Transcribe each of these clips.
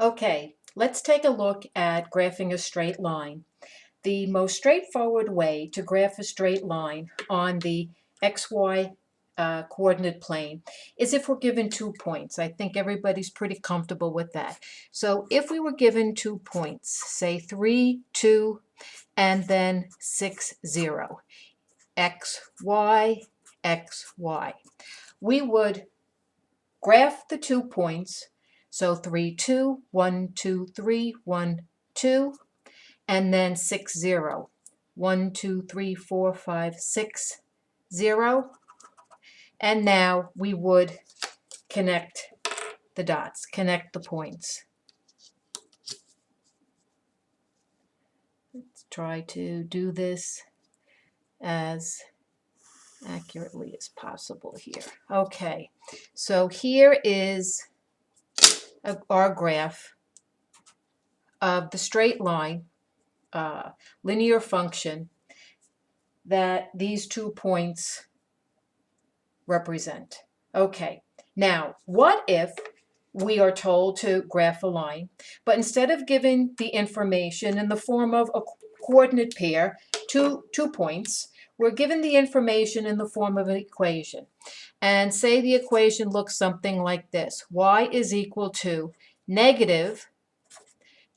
Okay, let's take a look at graphing a straight line. The most straightforward way to graph a straight line on the XY coordinate plane is if we're given 2 points. I think everybody's pretty comfortable with that. So if we were given 2 points, say 3, 2, and then 6, 0, X, Y, X, Y, we would graph the 2 points. So 3, 2, 1, 2, 3, 1, 2, and then 6, 0. 1, 2, 3, 4, 5, 6, 0. And now we would connect the dots, connect the points. Let's try to do this as accurately as possible here. Okay, so here is our graph of the straight line, linear function that these 2 points represent. Okay, now what if we are told to graph a line, but instead of giving the information in the form of a coordinate pair, two points, we're given the information in the form of an equation. And say the equation looks something like this. Y is equal to negative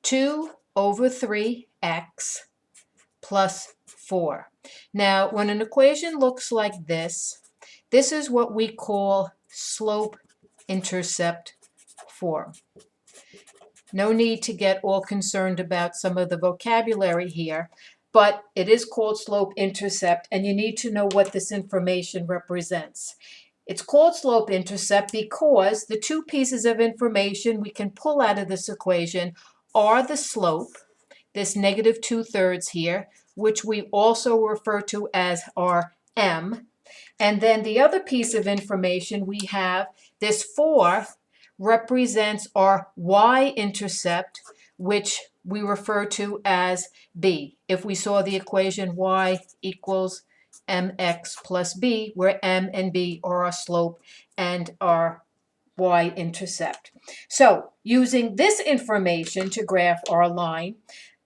2 over 3x plus 4. Now, when an equation looks like this is what we call slope-intercept form. No need to get all concerned about some of the vocabulary here, but it is called slope-intercept, and you need to know what this information represents. It's called slope-intercept because the 2 pieces of information we can pull out of this equation are the slope, this negative 2/3 here, which we also refer to as our m. And then the other piece of information we have, this 4 represents our y-intercept, which we refer to as b. If we saw the equation y equals mx plus b, where m and b are our slope and our y-intercept. So using this information to graph our line,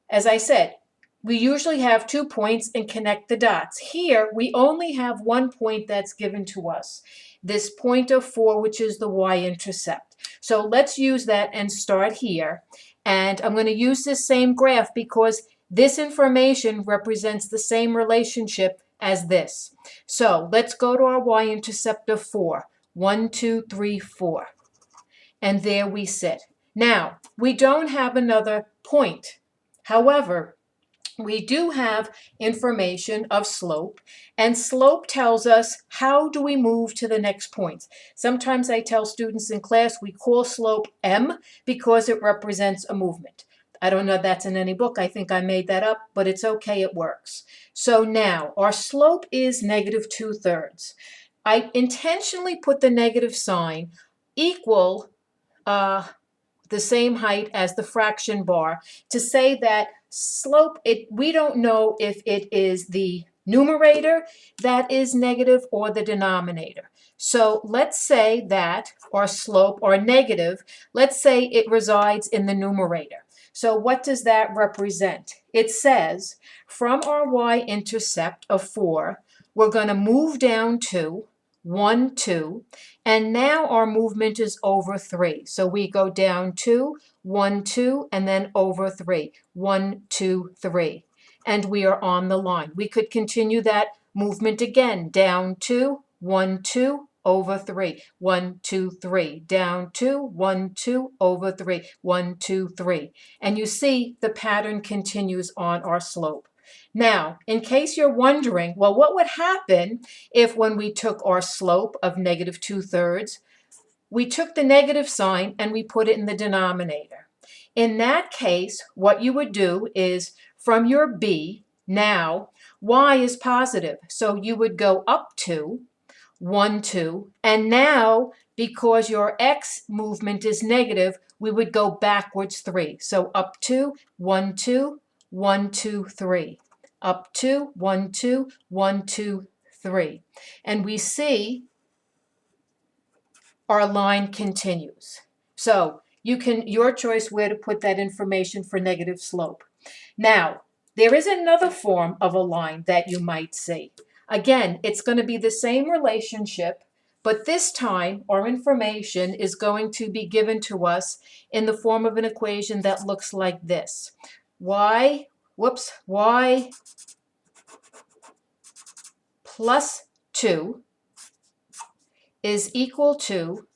as I said, we usually have 2 points and connect the dots. Here, we only have 1 point that's given to us, this point of 4, which is the y-intercept. So let's use that and start here. And I'm going to use this same graph because this information represents the same relationship as this. So let's go to our y-intercept of 4. 1, 2, 3, 4. And there we sit. Now, we don't have another point. However, we do have information of slope, and slope tells us how do we move to the next point. Sometimes I tell students in class we call slope m because it represents a movement. I don't know if that's in any book. I think I made that up, but it's okay, it works. So now our slope is negative 2/3. I intentionally put the negative sign equal the same height as the fraction bar to say that slope, we don't know if it is the numerator that is negative or the denominator. So let's say that our slope, or negative, let's say it resides in the numerator. So what does that represent? It says from our y-intercept of 4, we're going to move down to 1, 2, and now our movement is over 3. So we go down 2, 1, 2, and then over 3. 1, 2, 3. And we are on the line. We could continue that movement again. Down 2, 1, 2, over 3. 1, 2, 3. Down 2, 1, 2, over 3. 1, 2, 3. And you see the pattern continues on our slope. Now, in case you're wondering, well, what would happen if when we took our slope of negative 2/3, we took the negative sign and we put it in the denominator? In that case, what you would do is from your b, now y is positive. So you would go up to 1, 2, and now because your x movement is negative, we would go backwards 3. So up to 1, 2, 1, 2, 3. Up to 1, 2, 1, 2, 3. And we see our line continues. So your choice where to put that information for negative slope. Now, there is another form of a line that you might see. Again, it's going to be the same relationship, but this time our information is going to be given to us in the form of an equation that looks like this. Y plus 2 is equal to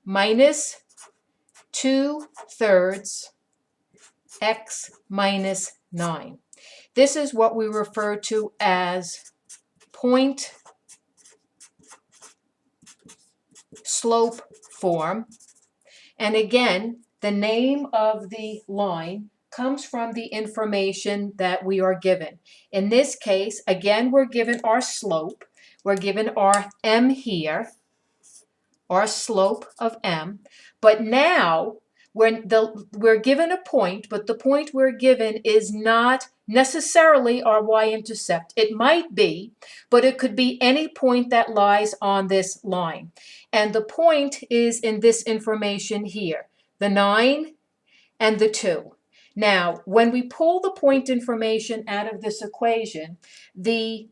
minus 2/3 x minus 9. This is what we refer to as point slope form. And again, the name of the line comes from the information that we are given. In this case, again, we're given our slope. We're given our m here, our slope of m. But now we're given a point, but the point we're given is not necessarily our y-intercept. It might be, but it could be any point that lies on this line. And the point is in this information here, the 9 and the 2. Now, when we pull the point information out of this equation, the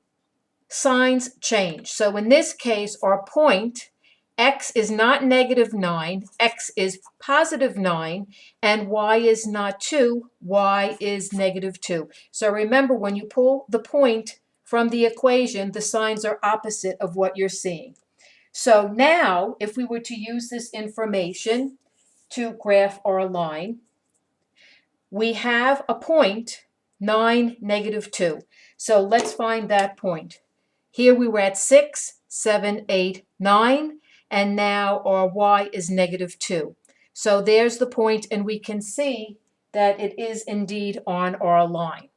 signs change. So in this case, our point, x is not -9, x is +9, and y is not 2, y is -2. So remember, when you pull the point from the equation, the signs are opposite of what you're seeing. So now, if we were to use this information to graph our line, we have a point, 9, -2. So let's find that point. Here we were at 6, 7, 8, 9, and now our y is -2. So there's the point, and we can see that it is indeed on our line.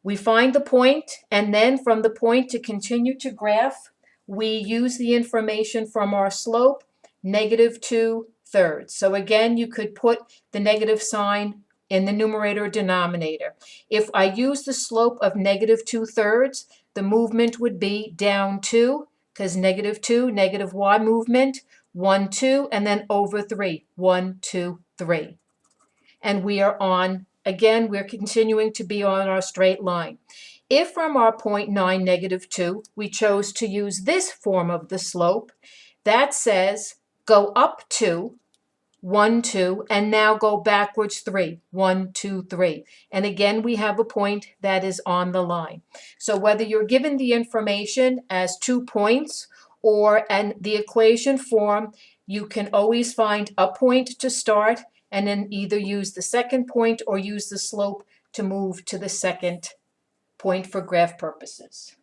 We find the point, and then from the point to continue to graph, we use the information from our slope, -2/3. So again, you could put the negative sign in the numerator or denominator. If I use the slope of -2/3, the movement would be down 2, because -2, negative y movement, 1, 2, and then over 3, 1, 2, 3. And we are on, again, we're continuing to be on our straight line. If from our point 9, -2, we chose to use this form of the slope, that says go up 2, 1, 2, and now go backwards 3, 1, 2, 3. And again, we have a point that is on the line. So whether you're given the information as 2 points or in the equation form, you can always find a point to start and then either use the second point or use the slope to move to the second point for graph purposes.